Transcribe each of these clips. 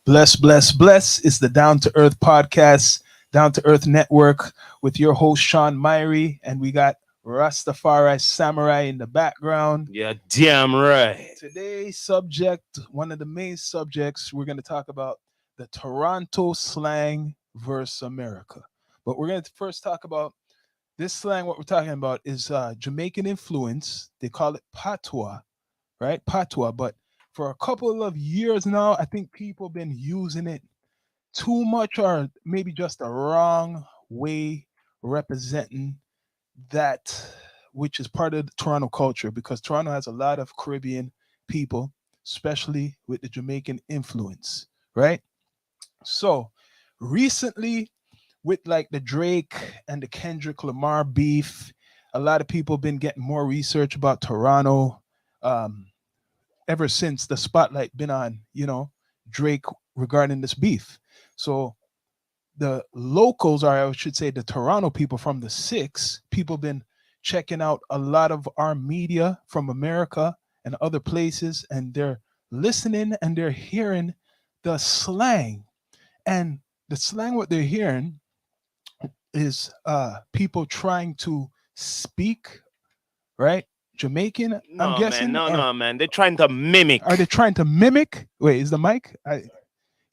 Bless, bless, bless. It's the Down to Earth podcast, Down to Earth Network with your host, Sean Myrie. And we got Rastafari Samurai in the background. Yeah, damn right. Today's subject, one of the main subjects, we're going to talk about the Toronto slang versus America. But we're going to first talk about this slang. What we're talking about is Jamaican influence. They call it patois, right? Patois. But for a couple of years now, I think people have been using it too much or maybe just the wrong way representing that which is part of the Toronto culture because Toronto has a lot of Caribbean people, especially with the Jamaican influence, right? So recently, with like the Drake and the Kendrick Lamar beef, a lot of people been getting more research about Toronto um, ever since the spotlight been on, Drake regarding this beef. So the locals, or I should say the Toronto people from the six, people been checking out a lot of our media from America and other places, and they're listening and they're hearing the slang. And the slang what they're hearing is people trying to speak, right? Jamaican, I'm No, man. guessing, No, or no, man. They're trying to are they mimic. trying to mimic? Wait, is the mic?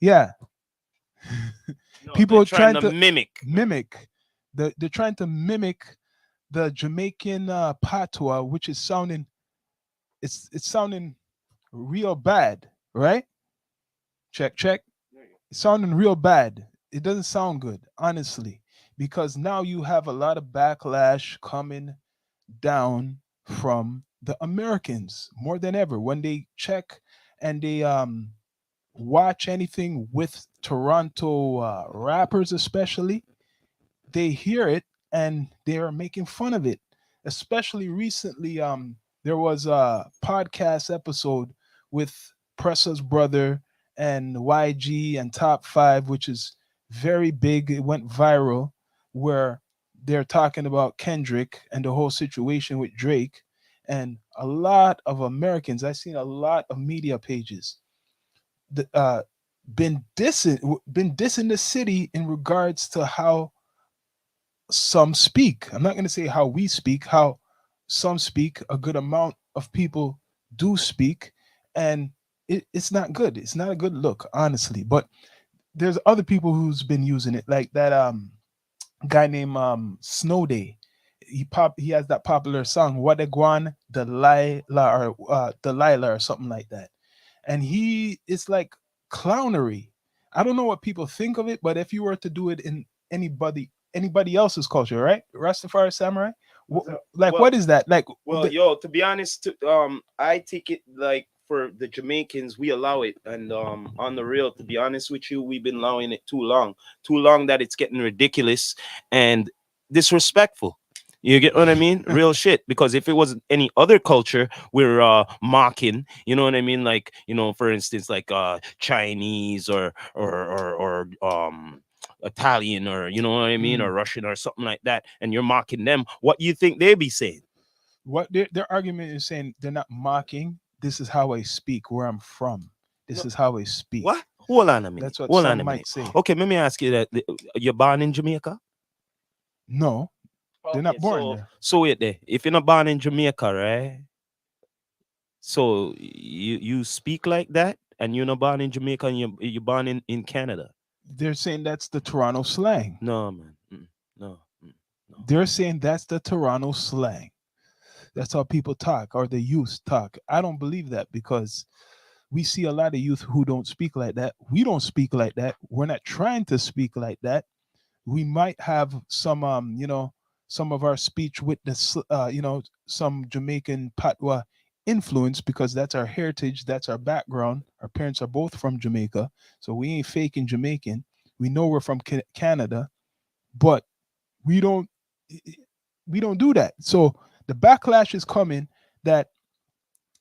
Yeah, No, they're people trying trying to to mimic, man. mimic they're trying to mimic the Jamaican patois, which is sounding it's sounding real bad, right? Check, check. It's sounding real bad. It doesn't sound good, honestly, because now you have a lot of backlash coming down from the Americans more than ever when they check and they watch anything with Toronto rappers, especially they hear it and they're making fun of it. Especially recently, there was a podcast episode with Pressa's brother and YG and Top Five, which is very big. It went viral, where they're talking about Kendrick and the whole situation with Drake. And a lot of Americans, I've seen a lot of media pages, been dissing the city in regards to how some speak. I'm not going to say how we speak, how some speak. A good amount of people do speak, and it's not good. It's not a good look, honestly. But there's other people who's been using it, like that guy named Snow Day. He has that popular song Wadegwan Delilah or Delilah or something like that, and he it's like clownery. I don't know what people think of it, but if you were to do it in anybody else's culture, right? Rastafari Samurai, So, like well, what is that? Like yo, to be honest, I take it like for the Jamaicans, we allow it, and on the real, to be honest with you, we've been allowing it too long that it's getting ridiculous and disrespectful. You get what I mean? Real shit. Because if it was any other culture, we're mocking. You know what I mean? Like, for instance, like Chinese or Italian, or you know what I mean, or Mm. Russian or something like that, and you're mocking them. What you think they be saying? What their argument is saying, they're not mocking. This is how I speak where I'm from. This No, is how I speak. what? Hold on a minute. That's what Hold some on a might minute. say. Okay, let me ask you that. You're born in Jamaica? No, they're Okay, not born so there. wait there. If you're not born in Jamaica, right? So you speak like that, and you're not born in Jamaica, and you're born in Canada. They're saying that's the Toronto slang. No, man. No, no. They're saying that's the Toronto slang. That's how people talk or the youth talk. I don't believe that because we see a lot of youth who don't speak like that. We don't speak like that. We're not trying to speak like that. We might have some, some of our speech with the, some Jamaican patois influence because that's our heritage, that's our background. Our parents are both from Jamaica, so we ain't faking Jamaican. We know we're from Canada, but we don't we don't do that. So the backlash is coming that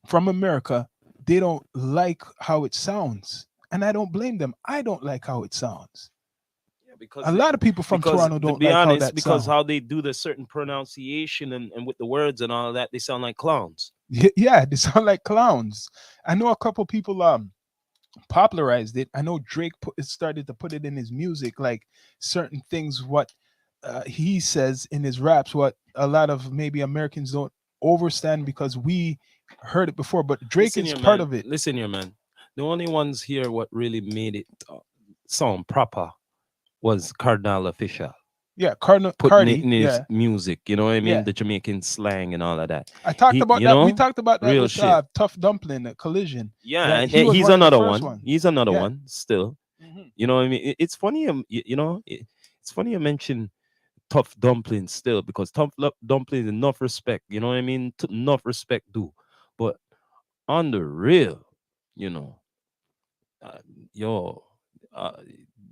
from America, they don't like how it sounds. And I don't blame them. I don't like how it sounds. Yeah, A lot of people from because Toronto to don't be like how honest, that because sounds. how they do the certain pronunciation and with the words and all of that, they sound like clowns. Yeah, they sound like clowns. I know a couple people popularized it. I know Drake started to put it in his music, like certain things what he says in his raps, what a lot of maybe Americans don't understand because we heard it before. But Drake Listen is here, part man. of it. Listen here, man. The only ones here what really made it sound proper was Cardinal Official Yeah, Cardinal putting it Cardi. in his Yeah, music. You know what I mean? yeah. The Jamaican slang and all of that. I talked He, about you that. We know, talked about that real with shit. Tough Dumpling, Collision. Yeah, That and he was he's one of the another first one. ones. He's another Yeah. one still. Hmm. You know what I mean? It's funny, it's funny you mention tough dumplings still because dumplings enough respect. You know what I mean? Enough respect do, but on the real, you know, uh, yo, uh,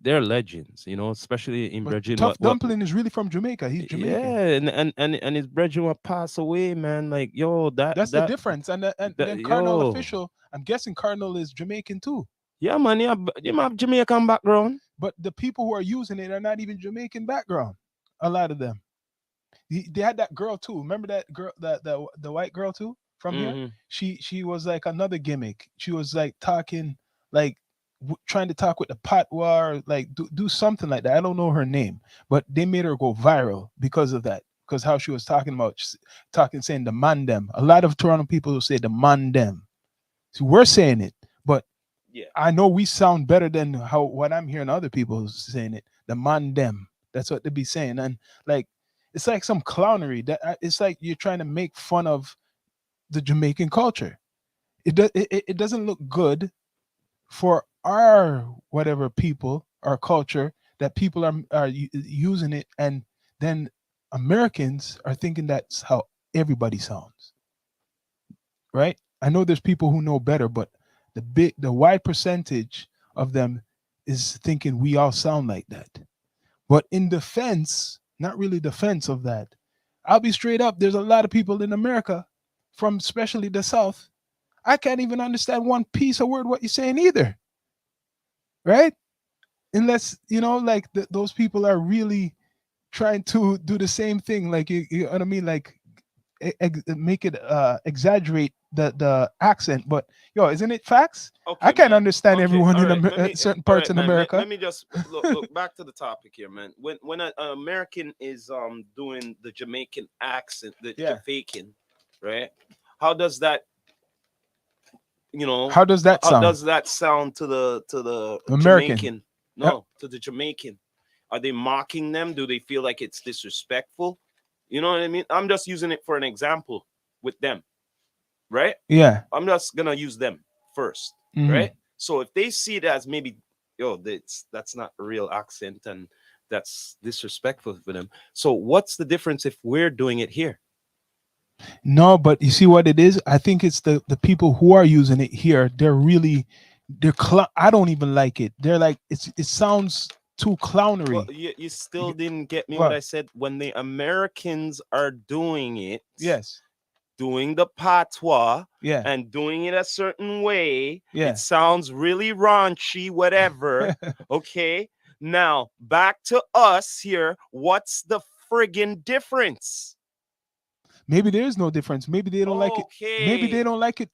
they're legends. You know, especially in But Bridging. Tough What? Dumpling is really from Jamaica. He's Jamaican. Yeah, and his brethren will pass away, man. Like yo, That's the difference. And that then Cardinal yo, Official, I'm guessing Cardinal is Jamaican too. yeah, man. You have Jamaican background. But the people who are using it are not even Jamaican background. A lot of them. They had that girl too. Remember that girl, the white girl too from here. Hmm. She was like another gimmick. She was like talking like trying to talk with the patois, or like do something like that. I don't know her name, but they made her go viral because of that. Because how she was talking about talking saying the mandem. A lot of Toronto people will say the mandem. So we're saying it, but Yeah. I know we sound better than how what I'm hearing other people saying it. The mandem. That's what they be saying, and like it's like some clownery. That it's like you're trying to make fun of the Jamaican culture. It doesn't look good for our whatever people, our culture, that people are using it, and then Americans are thinking that's how everybody sounds, right? I know there's people who know better, but the wide percentage of them is thinking we all sound like that. But in defense, not really defense of that, I'll be straight up. There's a lot of people in America, from especially the South. I can't even understand one piece of word what you're saying either, right? Unless like those people are really trying to do the same thing, like you know what I mean, like make it exaggerate the accent. But yo, isn't it facts? I Okay, can't man. understand Okay, everyone all in right. Let me. certain All parts right, in man. Let America. me just look back to the topic here, man. When an American is doing the Jamaican accent, the Yeah. Jamaican, right? How does that How does that how sound? does that sound to the American. Jamaican? Yep. No, to the Jamaican. Are they mocking them? Do they feel like it's disrespectful? You know what I mean? I'm just using it for an example with them, right? Yeah. I'm just gonna use them first, Hmm. right? So if they see it as maybe, yo, that's not a real accent and that's disrespectful for them. So what's the difference if we're doing it here? No, but you see what it is? I think it's the people who are using it here. They're really I don't even like it. They're like it sounds too Well, clownery. you You still get- didn't get me what What? I said. When the Americans are doing it, Yes. doing the patois Yeah. and doing it a certain way, it Yeah. sounds really raunchy, whatever. Okay. Now back to us here. What's the friggin' difference? Maybe there is no difference. Maybe they don't like it. Maybe they Okay. don't like it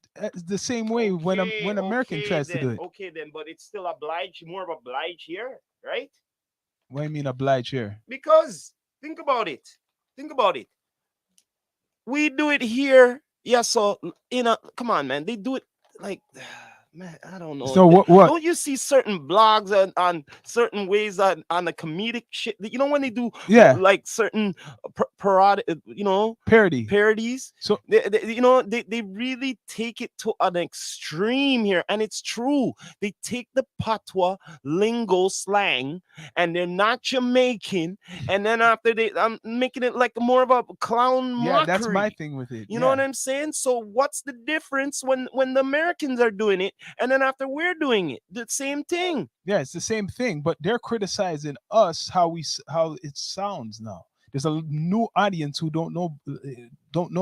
the same way when Okay. when American Okay tries to do then. it. Okay then. But it's still oblige, more of oblige here, right? What do you mean oblige here? Because think about it. Think about it. We do it here. Yeah, so come on, man. They do it like man, I don't know. So what? Don't you see certain blogs on certain ways on the comedic shit? You know when they do Yeah, like certain parody. parodies. So They really take it to an extreme here, and it's true. They take the patois lingo slang, and they're not Jamaican, and then after I'm making it like more of a clown yeah, that's my mockery. thing with it. You know what Yeah. I'm saying? So what's the difference when the Americans are doing it, and then after we're doing it, the same thing? Yeah, it's the same thing, but they're criticizing us how how it sounds now. There's a new audience who don't know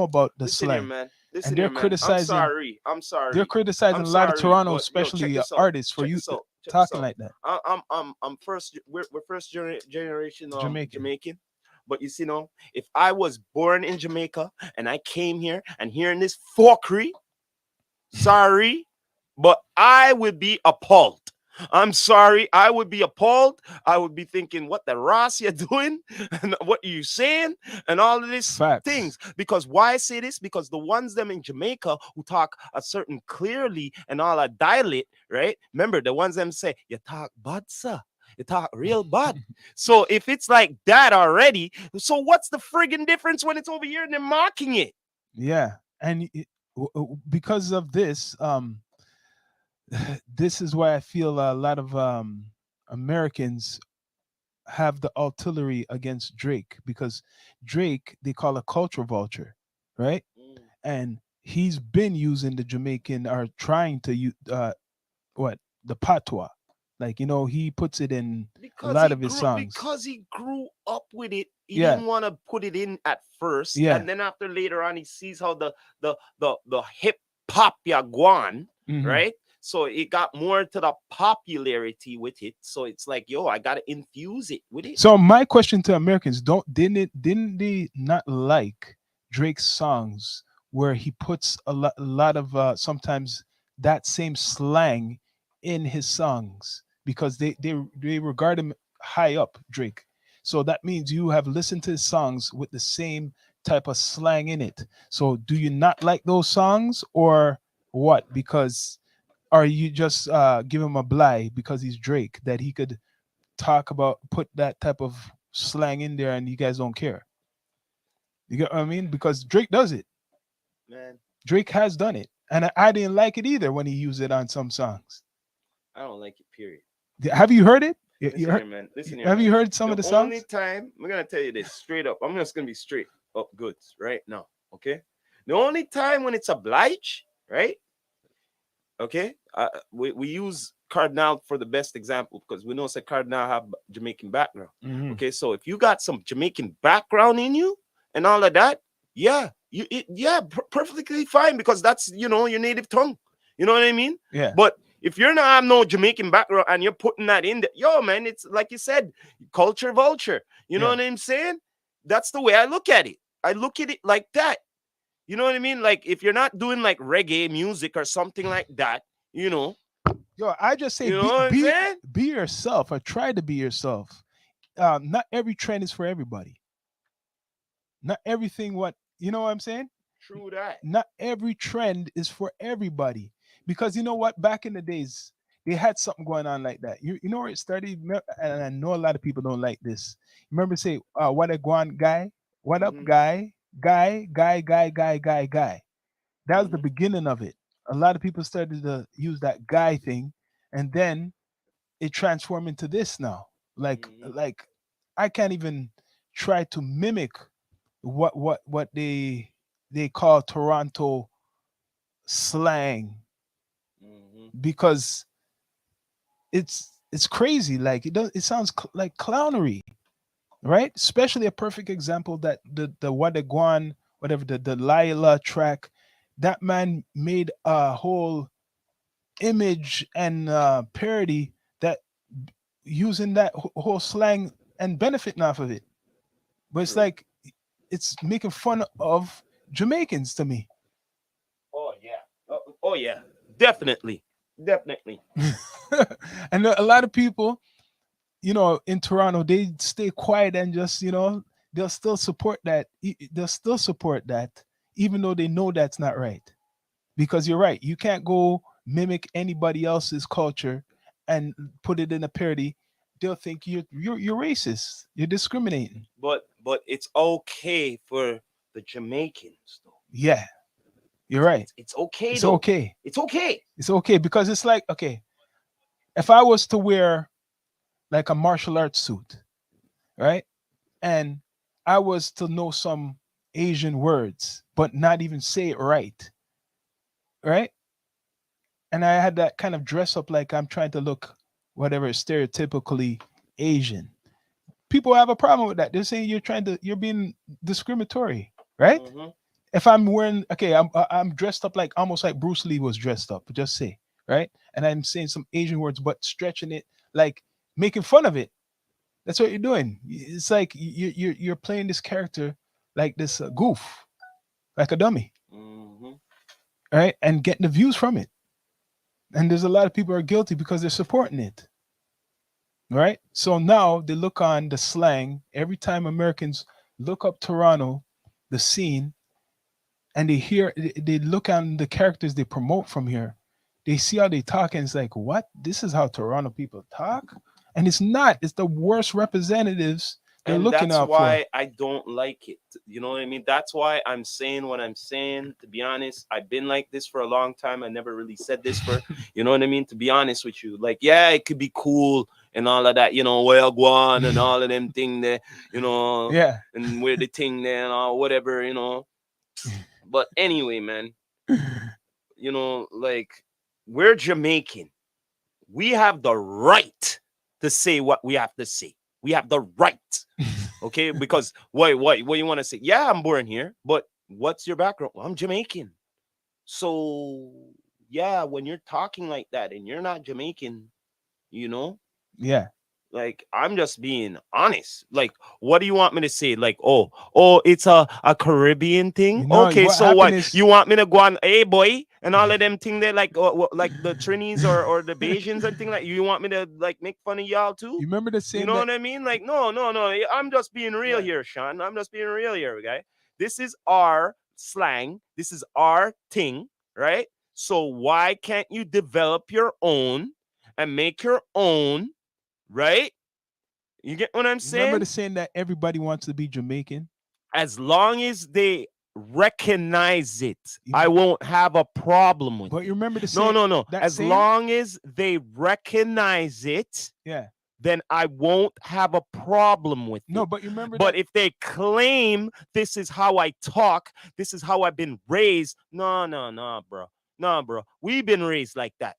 about the Listen here, slang, man. and Listen here, man. I'm sorry. I'm they're sorry. criticizing I'm a lot of sorry. Toronto, But yo, check especially this out. artists, for Check you this out. Check this talking out. like that. I'm first. We're first generation Jamaican. Jamaican. But you see, no, if I was born in Jamaica and I came here and hearing this fuckery, sorry, but I would be appalled. I'm sorry, I would be appalled. I would be thinking, what the Ross you're doing, and what are you saying, and all of these Facts. things. Because why I say this? Because the ones them in Jamaica who talk a certain clearly and all a dialect, right? Remember the ones them say, you talk bad, sir. You talk real bad. So if it's like that already, so what's the friggin' difference when it's over here and they're mocking it? Yeah, and because of this, this is why I feel a lot of Americans have the artillery against Drake, because Drake they call a culture vulture, right? Mm. And he's been using the Jamaican, or trying to use what, the patois, like, he puts it in a because lot he of his grew songs. because he grew up with it. He Yeah, didn't want to put it in at first, yeah. and then after later on he sees how the hip hop yaguan, Hmm. right? So it got more to the popularity with it, so it's like, yo, I gotta infuse it with it. So my question to Americans: don't didn't they not like Drake's songs where he puts a lot of sometimes that same slang in his songs, because they regard him high up, Drake. So that means you have listened to his songs with the same type of slang in it. So do you not like those songs, or what? Because, are you just give him a bly because he's Drake, that he could talk about, put that type of slang in there, and you guys don't care? You get what I mean? Because Drake does it. Man, Drake has done it, and I didn't like it either when he used it on some songs. I don't like it, period. Have you heard it? You Listen heard, here, man. Listen here, have man. you heard some The of the only songs? time I'm gonna tell you this straight up, I'm just gonna be straight up goods right now. Okay. The only time when it's obliged, right? Okay. We use Cardinal for the best example because we know that Cardinal have Jamaican background. Hmm. Okay, so if you got some Jamaican background in you and all of that, yeah, yeah, perfectly fine because that's your native tongue. You know what I mean? Yeah, But if you're not have no Jamaican background and you're putting that in there, yo, man, it's like you said, culture vulture. You know yeah. what I'm saying? That's the way I look at it. I look at it like that. You know what I mean? Like if you're not doing like reggae music or something like that, you know, Yo, I just say you know be what I'm be saying? be yourself, or try to be yourself. Not every trend is for everybody. Not everything, what, you know what I'm saying? True that. Not every trend is for everybody, because you know what, back in the days they had something going on like that. You know where it started? And I know a lot of people don't like this. Remember, say, what a guan guy, what up, Mm-hmm. guy, guy. That was the Mm-hmm. beginning of it. A lot of people started to use that guy thing, and then it transformed into this now. Mm-hmm. Like I can't even try to mimic what they call Toronto slang, Mm-hmm. because it's crazy. Like it sounds like clownery, right? Especially a perfect example, that the Wadaguan, whatever, the Laila track, that man made a whole image and parody, that using that whole slang and benefiting off of it. But it's True. like it's making fun of Jamaicans to me. Oh yeah. Oh yeah. Definitely. Definitely. And a lot of people, in Toronto, they stay quiet and just, they'll still support that. They'll still support that, even though they know that's not right. Because you're right, you can't go mimic anybody else's culture and put it in a parody. They'll think you're racist. You're discriminating. But it's okay for the Jamaicans though. Yeah, you're It's right. it's it's okay It's though. okay. It's okay. It's okay, because it's like, okay, if I was to wear like a martial arts suit, right? And I was to know some Asian words, but not even say it right, right? And I had that kind of dress up like I'm trying to look whatever stereotypically Asian. People have a problem with that. They're saying you're being discriminatory, right? Mm-hmm. If I'm wearing, okay, I'm dressed up like, almost like Bruce Lee was dressed up, just say, right? And I'm saying some Asian words, but stretching it, like making fun of it. That's what you're doing. It's like you're playing this character like this goof, like a dummy, Mm-hmm. right? And getting the views from it. And there's a lot of people are guilty because they're supporting it, right? So now they look on the slang every time Americans look up Toronto, the scene, and they look on the characters they promote from here. They see how they talk, and it's like, what? This is how Toronto people talk, and it's not. It's the worst representatives they're And looking that's out for. why I don't like it. You know what I mean? That's why I'm saying what I'm saying. To be honest, I've been like this for a long time. I never really said this for, you know what I mean? To be honest with you, like, yeah, it could be cool and all of that, you know, well, guan and all of them thing there, you know, Yeah. and where the thing there and all whatever, you know. But anyway, man, you know, like, we're Jamaican. We have the right to say what we have to say. We have the right. Okay, because what you want to say? Yeah, I'm born here, but what's your background? Well, I'm Jamaican. So yeah, when you're talking like that and you're not Jamaican, you know, Yeah. like, I'm just being honest. Like, what do you want me to say? Like, it's a Caribbean thing. You know Okay, what so happened what? is You want me to go on, hey boy, and all of them thing there, like the Trinis or the Bajans and thing like. You want me to like make fun of y'all too? you remember the You saying know that what I mean? Like, no, no, no. I'm just being real yeah. here, Sean. I'm just being real here, guy. This is our slang. This is our thing, right? So why can't you develop your own and make your own, right? You get what I'm You remember saying? the saying that everybody wants to be Jamaican? As long as they recognize it, I You, won't have a problem with but you it. remember the No, saying no, no. that As saying? long as they recognize it, Yeah. then I won't have a problem with No, it. but you remember But that if they claim this is how I talk, this is how I've been raised, no, no, no, bro. No, bro. We've been raised like that.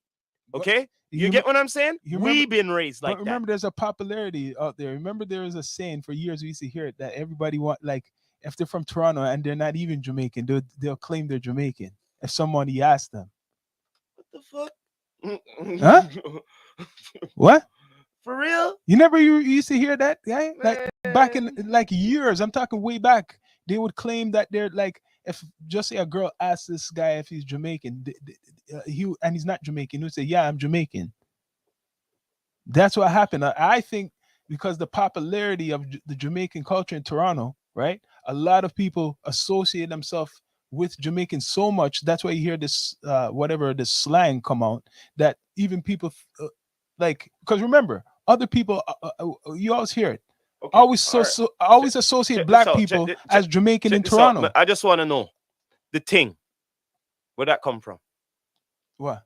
but Okay? You you get what I'm saying? you remember We've been raised but like that. remember there's a popularity out there. Remember there was a saying for years we used to hear it that everybody want like if they're from Toronto and they're not even Jamaican, they'll claim they're Jamaican if somebody asks them. What the Huh? fuck? What? For real? You never you used to hear that guy? Like back in Man. like years, I'm talking way back. They would claim that they're like if just say a girl asks this guy if he's Jamaican, he and he's not Jamaican, he would say, "Yeah, I'm Jamaican." That's what happened. I think because the popularity of the Jamaican culture in Toronto, right? A lot of people associate themselves with Jamaicans so much. That's why you hear this, whatever this slang come out. That even people like, because remember, other people, you always hear it. Okay. Always All right. always associate Check this black out. people as Jamaican Check in this out. Toronto. I just want to know the thing. Where that come from? What?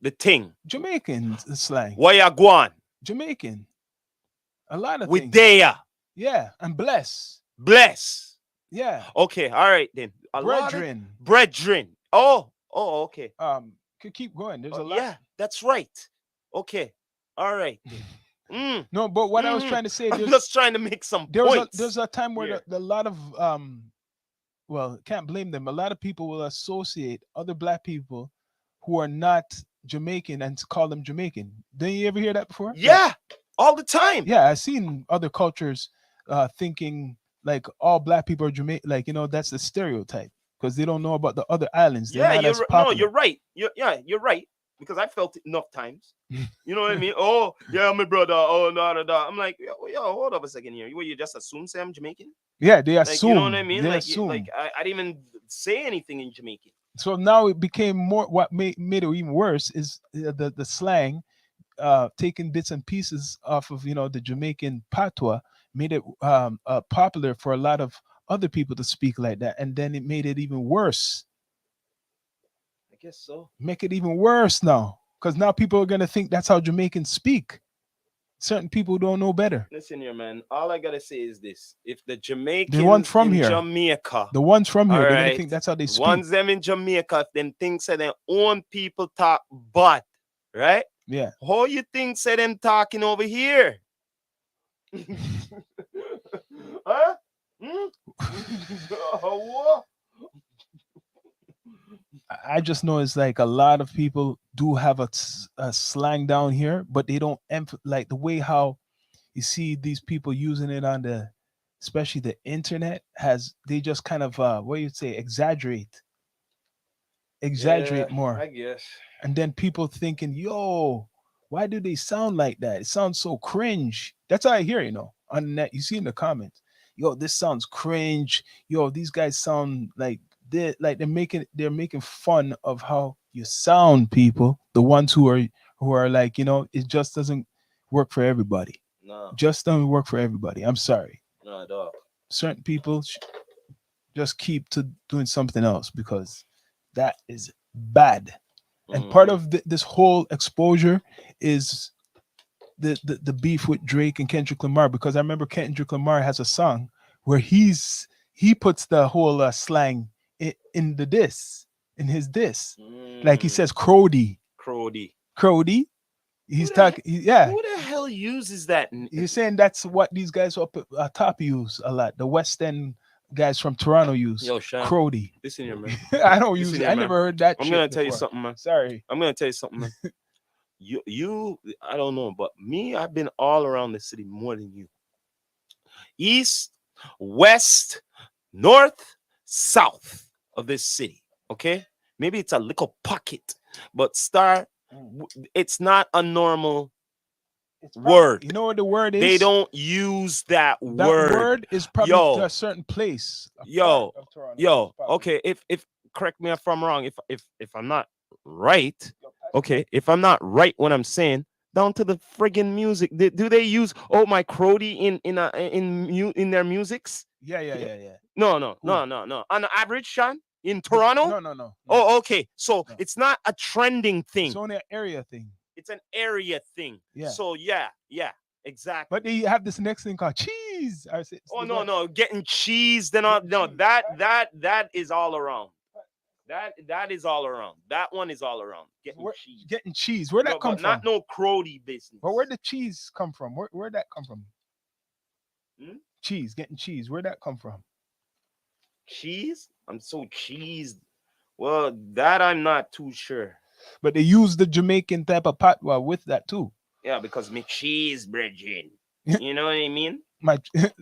The thing. Jamaican slang. Where you going? Jamaican. A lot of We things. there. Yeah, and bless. Bless. Yeah, Okay. All right then. A lot of brethren. brethren. Oh. Okay. Could keep going. There's a lot. Yeah. That's right. Okay. All right then. Mm. No, but what I was Mm. trying to say, I'm just trying to make some there's points a time where here. the lot of well, can't blame them. A lot of people will associate other black people who are not Jamaican and call them Jamaican. Didn't you ever hear that before? Like, Yeah. All the time. yeah, I've seen other cultures thinking like all black people are Jamaican. Like, that's the stereotype because they don't know about the other islands. They're Yeah, not as no, you're popular. right. You're right because I felt it enough times. You know what I mean? Oh, yeah, my brother. Oh, no, no, no. I'm like, yo, hold up a second here. You just assume say I'm Jamaican? Yeah, they Like, you know what assume. I mean? They Like, assume. I didn't even say anything in Jamaican. So now it became more. What made it even worse is the slang, taking bits and pieces off of the Jamaican patois, made it popular for a lot of other people to speak like that, and then it made it even worse. I guess so. Make it even worse now, because now people are gonna think that's how Jamaicans speak. Certain people don't know better. Listen here, man. All I gotta say is this: if the The ones Jamaicans from in here, Jamaica, the ones from all here, they're gonna right, think that's how they speak. ones them in Jamaica, then think say their own people talk bad, right? Yeah. How you think say them talking over here? Huh? Hmm? What? I just know it's like a lot of people do have a slang down here, but they don't like the way how you see these people using it on especially the internet has they just kind of what you say exaggerate. Yeah, exaggerate more. I guess. And then people thinking, yo, why do they sound like that? It sounds so cringe. That's how I hear, on the net. You see in the comments, yo, this sounds cringe. Yo, these guys sound like they're making fun of how you sound, people. The ones who are like, it just doesn't work for everybody. No, Just doesn't work for everybody. I'm sorry. not at all. Certain people just keep to doing something else because that is bad. And part Hmm. of this whole exposure is the beef with Drake and Kendrick Lamar, because I remember Kendrick Lamar has a song where he puts the whole slang in the diss, in his diss, like he Mm. says Crody, Crody. Crody. Who He's the he- talking, yeah. who the hell uses that? You're saying that's what these guys up top use a lot. The West End guys from Toronto use Yo, Sean, Crody. listen here, man. I don't use Listen it. here, I man. never heard that I'm gonna shit tell you before. something, man. Sorry. I'm gonna tell you something, man. I don't know, but me, I've been all around the city more than you. East, west, north, south of this city. Okay, maybe it's a little pocket, but Star, it's not a normal It's probably, word. you know what the word They is? don't use that That word. word is probably to Yo, a certain place, a part yo, of Toronto. yo. Probably. Okay, if correct me if I'm wrong. If I'm not right, Yo, pass me okay. If I'm not right when I'm saying down to the friggin' music, do they use oh my crody in their musics? Yeah, yeah, Yeah. yeah, yeah. No, no, Who? no, no, no. On the average, Sean, in But Toronto. no, no, no, no, Oh, okay. So no. it's not a trending It's thing. only an area thing. It's an area thing. Yeah. So yeah, yeah, exactly. But they have this next thing called cheese. I said, Oh they no, got no, getting cheese, then all getting no, cheese. that is all around. That is all around. That one is all around. Getting Where, cheese. getting cheese. Where No, that come but not from? no crody business. But where the cheese come from? Where that come from? Hmm? Cheese, getting cheese. Where that come from? Cheese? I'm so cheesed. Well, that I'm not too sure. But they use the Jamaican type of patois with that too. Yeah, because me cheese bridging. You know what I mean? My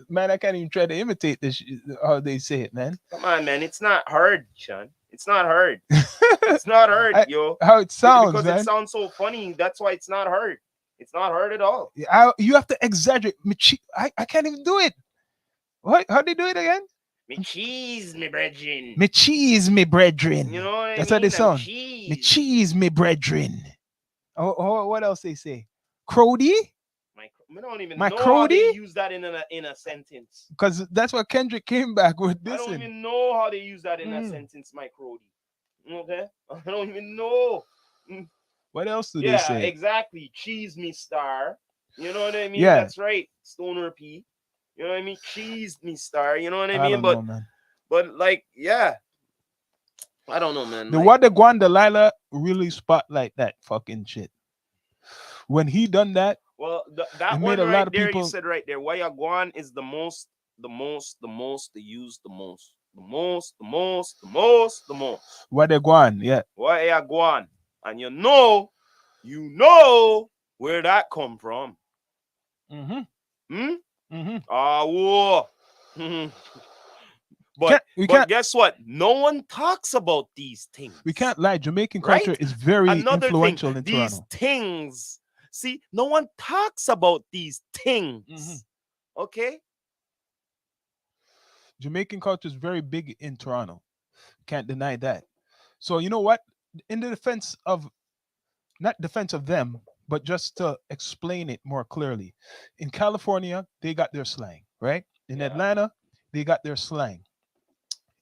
man, I can't even try to imitate this how they say it, man. Come on, man. It's not hard, Sean. It's not hard. It's not hard, I, yo. how it sounds, Because it man. sounds so funny. That's why it's not hard. It's not hard at all. You have to exaggerate. I can't even do it. What? How they do it again? Me cheese, me brethren. Me cheese, me brethren. You know what I That's how they mean? I'm sound. Me cheese. cheese, me brethren. Oh, what else they say? Crody? I don't even My know how they crody? use that in a sentence. Because that's what Kendrick came back with I this don't in. even know how they use that in a Mm. sentence, my crody. Okay? I don't even know. Mm. What else do they Yeah, say? exactly. Cheese me star. You know what I mean? Yeah, That's right. Stoner P. You know what I mean? Cheese me star. You know what I I mean? don't know, man. But like, yeah. I don't know, man. The Like, what the Guan Delilah really spotlight that fucking shit. When he done that, well, it that made one a lot right of there, you people. said right there. Wayaguan is the most, the most, the most, the most, the most, the most. What the Guan, yeah. Wayaguan. And you know where that come from. Mm-hmm. Hmm? Mm-hmm. Ah, whoa. Can't, we But can't guess what? No one talks about these things. we can't lie. Jamaican culture Right? is very Another thing, influential in these Toronto. things. See, no one talks about these things. Mhm. Okay? Jamaican culture is very big in Toronto. Can't deny that. So you know what? In the defense of not defense of them, but just to explain it more clearly. In California, they got their slang, right? In Yeah. Atlanta, they got their slang.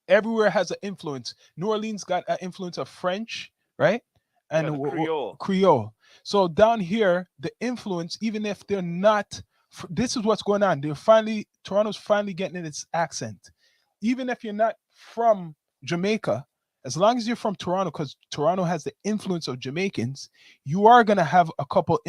Everywhere has an influence. New Orleans got an influence of French, right? Yeah, And the Creole. Creole. So down here, the influence, even if they're not, this is what's going on. Toronto's finally getting its accent. Even if you're not from Jamaica, as long as you're from Toronto, because Toronto has the influence of Jamaicans, you are gonna have a couple.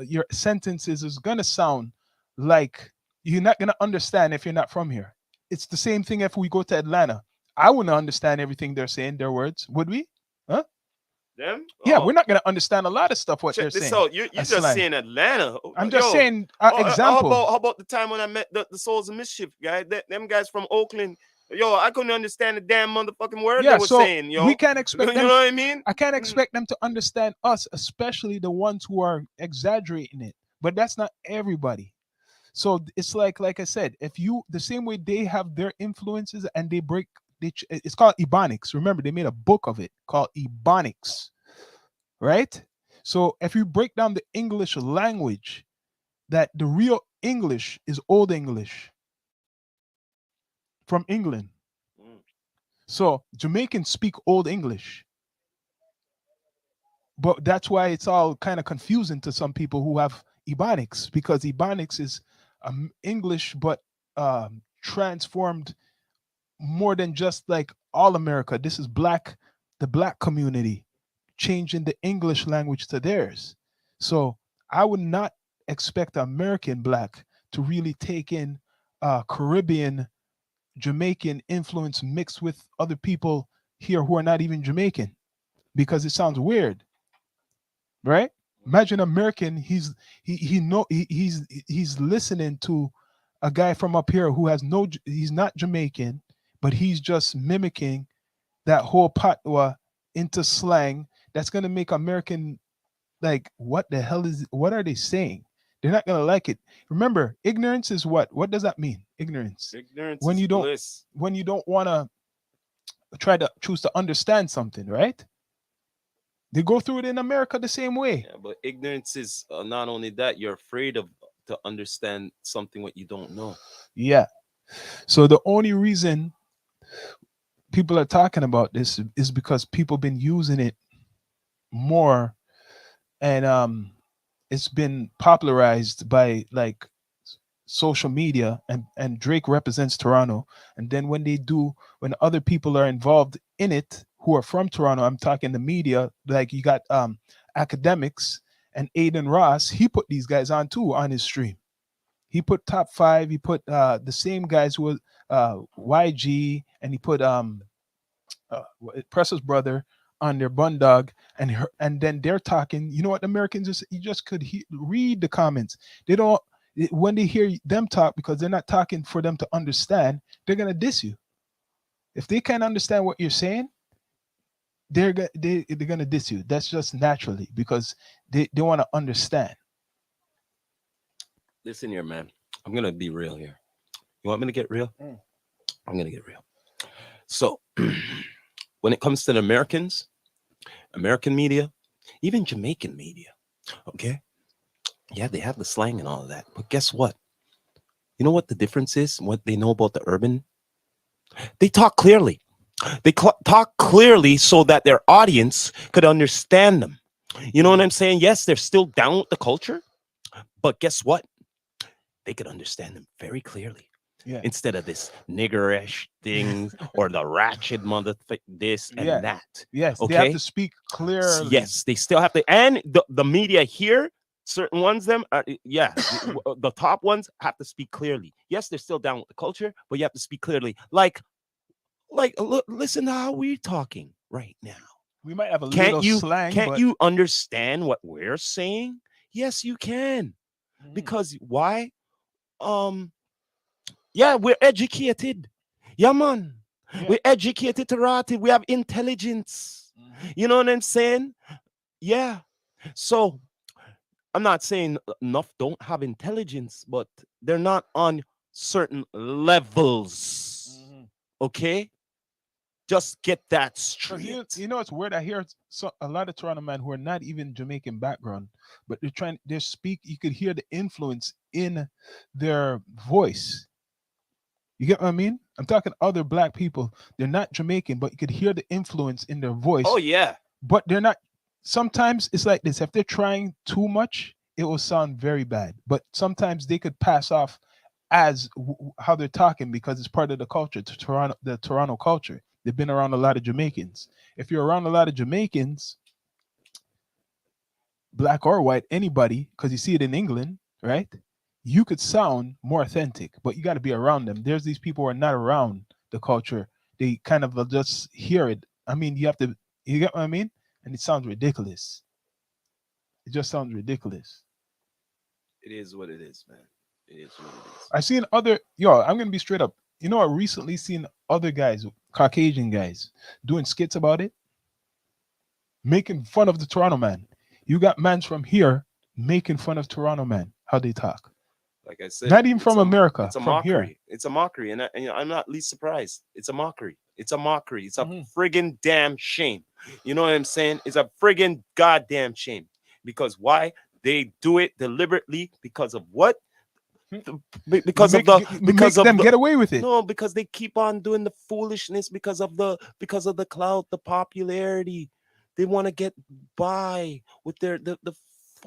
Your sentences is gonna sound like you're not gonna understand if you're not from here. It's the same thing if we go to Atlanta. I wouldn't understand everything they're saying, their words, would we? Huh? Them? Yeah, Oh, we're not gonna understand a lot of stuff what they're check this saying. out. You A just slang. saying Atlanta. Oh, I'm just yo, saying how example. about the time when I met the Souls of Mischief guy? Them guys from Oakland. Yo, I couldn't understand the damn motherfucking word they Yeah, were so saying, we yo. can't You expect know them. what I mean? I can't Mm. expect them to understand us, especially the ones who are exaggerating it. But that's not everybody. So it's like I said, if you the same way they have their influences and they break, it's called Ebonics. Remember, they made a book of it called Ebonics, right? So if you break down the English language, that the real English is Old English from England. Mm. So Jamaicans speak Old English, but that's why it's all kind of confusing to some people who have Ebonics, because Ebonics is English, but transformed more than just like all America. This is the black community changing the English language to theirs. So I would not expect American black to really take in Caribbean, Jamaican influence mixed with other people here who are not even Jamaican, because it sounds weird, right? Imagine American. He know he's listening to a guy from up here who has no. He's not Jamaican, but he's just mimicking that whole patois into slang. That's gonna make American like, what the hell is? What are they saying? They're not gonna like it. Remember, ignorance is what? What does that mean? Ignorance. Ignorance When is you don't bliss. when you don't want to try to choose to understand something, right? They go through it in America the same way. Yeah, but ignorance is not only that, you're afraid of to understand something what you don't know. Yeah. So the only reason people are talking about this is because people been using it more, and it's been popularized by like social media, and Drake represents Toronto. And then when other people are involved in it who are from Toronto, I'm talking the media, like you got academics and Aiden Ross, he put these guys on too on his stream. He put top five. He put the same guys who were YG, and he put Pressa's brother on their bundog, and then they're talking. You know what, Americans just you just could read the comments. They don't when they hear them talk, because they're not talking for them to understand. They're gonna diss you if they can't understand what you're saying. They're gonna diss you. That's just naturally because they want to understand. Listen here, man. I'm gonna be real here. You want me to get real? Mm. I'm gonna get real. So, when it comes to the Americans, American media, even Jamaican media, okay, yeah, they have the slang and all of that. But guess what? You know what the difference is? What they know about the urban? They talk clearly. They talk clearly so that their audience could understand them. You know what Mhm. I'm saying? Yes, they're still down with the culture, but guess what? They could understand them very clearly. Yeah, Instead of this niggerish things or the ratchet mother this and yeah, that. yes. They have to Okay. speak clearly. Yes, they still have to, and the media here, certain ones, them, yeah, the top ones have to speak clearly. Yes, they're still down with the culture, but you have to speak clearly. Like, look, listen to how we're talking right now. We might have a Can't little you? slang, Can't but you understand what we're saying? Yes, you can. mhm, Because why? Um, yeah, we're educated. Yeah, man. yeah. We're educated to rot it. We have intelligence. Mhm. You know what I'm saying? Yeah. So I'm not saying enough don't have intelligence, but they're not on certain levels. Mhm. Okay? Just get that Because straight. you know it's weird. I hear a lot of Toronto men who are not even Jamaican background, but they speak. You could hear the influence in their voice. You get what I mean? I'm talking other black people. They're not Jamaican, but you could hear the influence in their voice. Oh yeah. But they're not. Sometimes it's like this. If they're trying too much, it will sound very bad. But sometimes they could pass off as how they're talking because it's part of the culture, the Toronto culture. They've been around a lot of Jamaicans. If you're around a lot of Jamaicans, black or white, anybody, because you see it in England, right? You could sound more authentic, but you got to be around them. There's these people who are not around the culture. They kind of just hear it. I mean, you get what I mean? And it sounds ridiculous. It just sounds ridiculous. It is what it is, man. It is what it is. I seen other, yo, I'm going to be straight up. You know, I recently seen other guys, Caucasian guys, doing skits about it, making fun of the Toronto man. You got mans from here making fun of Toronto man, how they talk. Like I said, Not even from America, it's a from here. mockery. It's a mockery, and I'm not least surprised. It's a mockery. It's a mockery. It's a Mhm. friggin' damn shame. You know what I'm saying? It's a friggin' goddamn shame. Because why? They do it deliberately because of what? Because of the Make them get away with it. no, because they keep on doing the foolishness because of the clout, the popularity. They want to get by with the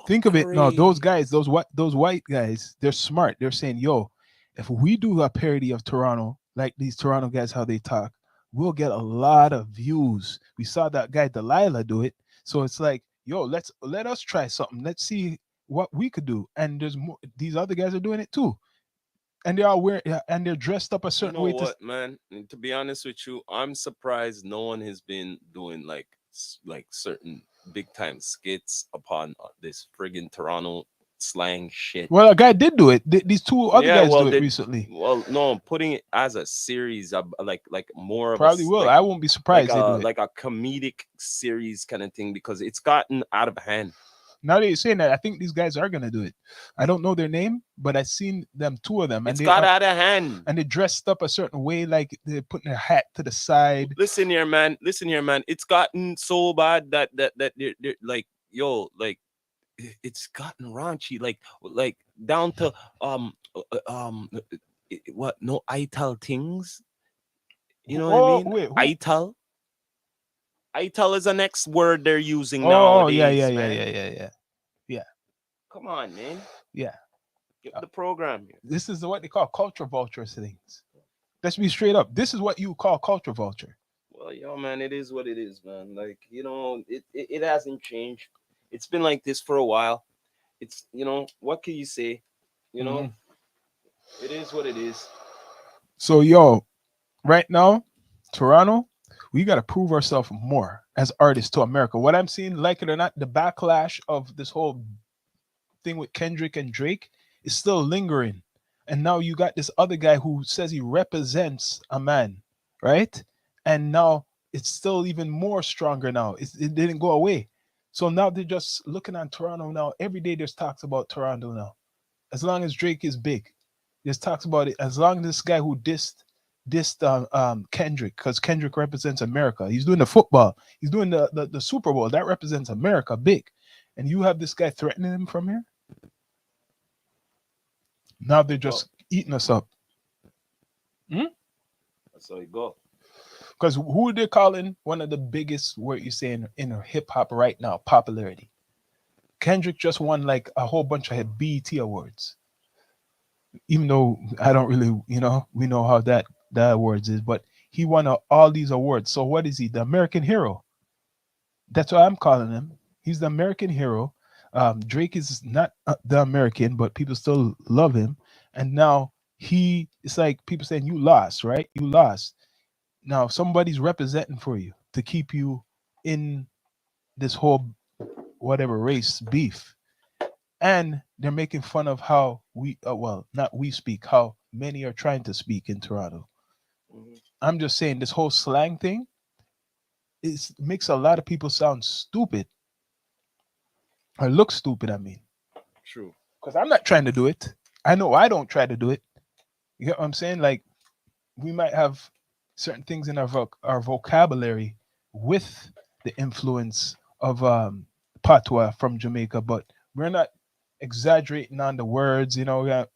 Think of it. No, those fuckery. guys, those white guys, they're smart. They're saying, "Yo, if we do a parody of Toronto, like these Toronto guys, how they talk, we'll get a lot of views." We saw that guy Delilah do it, so it's like, "Yo, let us try something. Let's see what we could do." And there's more. These other guys are doing it too, and they are wearing and they're dressed up a You certain know way to. what, man? And to be honest with you, I'm surprised no one has been doing like like certain big time skits upon this friggin' Toronto slang shit. Well, a guy did do it. These two other Yeah, guys well, do it they recently. well, no, putting it as a series, like more of a Probably will. I won't be surprised they do it. like a comedic series kind of thing because it's gotten out of hand. Now that you're saying that, I think these guys are gonna do it. I don't know their name, but I seen them, two of them, and It's they got are out of hand. and they dressed up a certain way, like they're putting their hat to the side. Listen here, man. Listen here, man. It's gotten so bad that they're like, yo, like it's gotten raunchy, like down to what no ital things. You know what I Oh mean? wait, who? Ital. Ital is the next word they're using Oh yeah, yeah, nowadays, yeah, man. yeah, yeah, yeah, yeah, Come on, man. yeah. Get Uh, with the program here. This is what they call culture vulture things. Let's be straight up. This is what you call culture vulture. Well, yo, man, it is what it is, man. Like, it hasn't changed. It's been like this for a while. It's, what can you say? You know, Mhm. it is what it is. So yo, right now, Toronto, we got to prove ourselves more as artists to America. What I'm seeing, like it or not, the backlash of this whole thing with Kendrick and Drake is still lingering. And now you got this other guy who says he represents a man, right? And now it's still even more stronger now. It didn't go away. So now they're just looking at Toronto now. Every day there's talks about Toronto now. As long as Drake is big, there's talks about it. As long as this guy who dissed Kendrick, because Kendrick represents America. He's doing the football. He's doing the Super Bowl. That represents America big. And you have this guy threatening him from here. Now That's how they're you go. just eating us up. That's how you go. Because who are they calling one of the biggest, what you saying, in hip hop right now, popularity? Kendrick just won like a whole bunch of BET awards. Even though I don't really, we know how that awards is, but he won all these awards. So what is he? The American hero. That's what I'm calling him. He's the American hero. Drake is not the American, but people still love him. And now it's like people saying, you lost, right? You lost. Now somebody's representing for you to keep you in this whole whatever race beef. And they're making fun of how well, not we speak, how many are trying to speak in Toronto. Hmm. I'm just saying this whole slang thing makes a lot of people sound stupid or look stupid. I mean, True. because I'm not trying to do it. I know I don't try to do it. You get what I'm saying? Like we might have certain things in our vocabulary with the influence of patois from Jamaica, but we're not exaggerating on the words. You get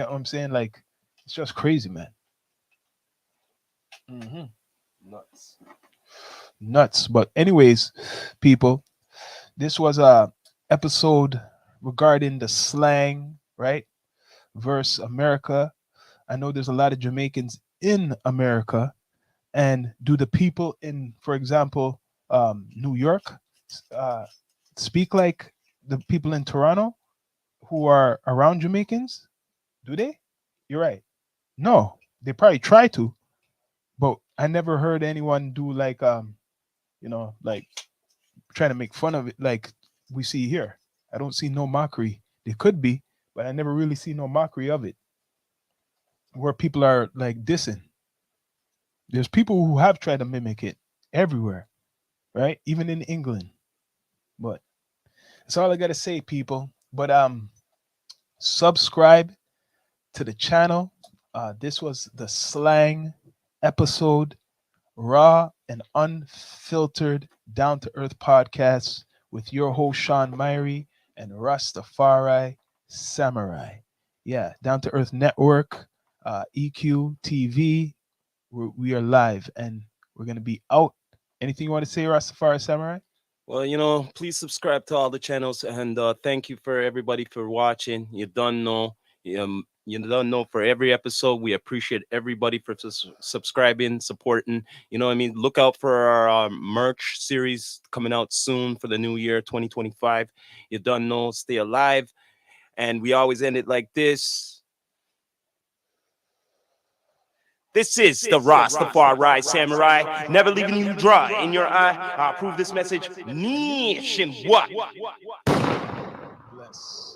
what I'm saying? Like it's just crazy, man. Hmm. Nuts. Nuts. But anyways, people, this was a episode regarding the slang, right? Versus America. I know there's a lot of Jamaicans in America, and do the people in, for example, New York, uh, speak like the people in Toronto who are around Jamaicans? Do they? You're right. No, they probably try to, but I never heard anyone do like like trying to make fun of it like we see here. I don't see no mockery. They could be, but I never really see no mockery of it where people are like dissing. There's people who have tried to mimic it everywhere, right? Even in England. But that's all I gotta say, people. But subscribe to the channel. This was the slang episode, raw and unfiltered, down to earth podcast with your host Sean Myrie and Rastafari Samurai. Yeah, down to earth network, EQ TV. We are live and we're gonna be out. Anything you want to say, Rastafari Samurai? Well, please subscribe to all the channels, and thank you for everybody for watching. You don't know, you don't know for every episode. We appreciate everybody for subscribing, supporting. You know, what I mean, look out for our merch series coming out soon for the new year, 2025. You don't know, stay alive, and we always end it like this. This is the Rastafari Samurai, never leaving you dry in your eye. I approve this message nationwide. Bless.